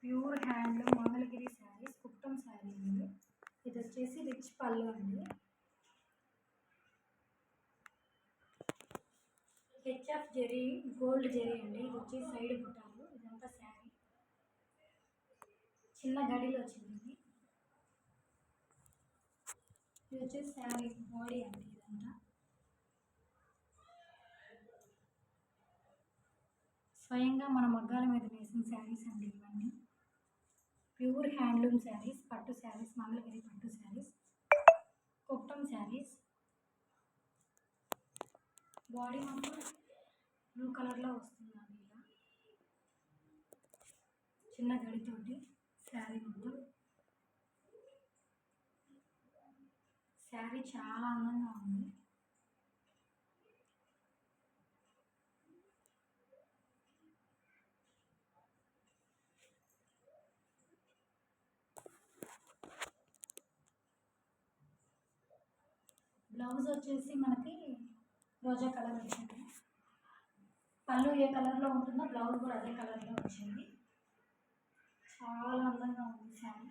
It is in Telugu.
ప్యూర్ హ్యాండ్లూమ్ మంగళగిరి శారీస్, కుప్పం శారీ అండి. ఇది వచ్చేసి రిచ్ పళ్ళు అండి. హెచ్ఎఫ్ జెరీ గోల్డ్ జెరీ అండి. ఇది వచ్చి సైడ్ బుట్టాలు. ఇదంతా శారీ చిన్న గడిలో వచ్చింది. ఇది వచ్చేసి శారీ బాడీ అండి. ఇదంతా స్వయంగా మన మగ్గాల మీద వేసిన శారీస్ అండి ఇవన్నీ. ప్యూర్ హ్యాండ్లూమ్ శారీస్, పట్టు శారీస్, మంగళగిరి పట్టు శారీస్, కుప్పం శారీస్. బాడీ మొత్తం బ్లూ కలర్లో వస్తుందండి. ఇలా చిన్న గడితోటి శారీ మొత్తం. శారీ చాలా అందంగా ఉంది. బ్లౌజ్ వచ్చేసి మనకి రోజా కలర్ వచ్చింది. పళ్ళు ఏ కలర్లో ఉంటుందో బ్లౌజ్ కూడా అదే కలర్లో వచ్చింది. చాలా అందంగా ఉంది శారీ.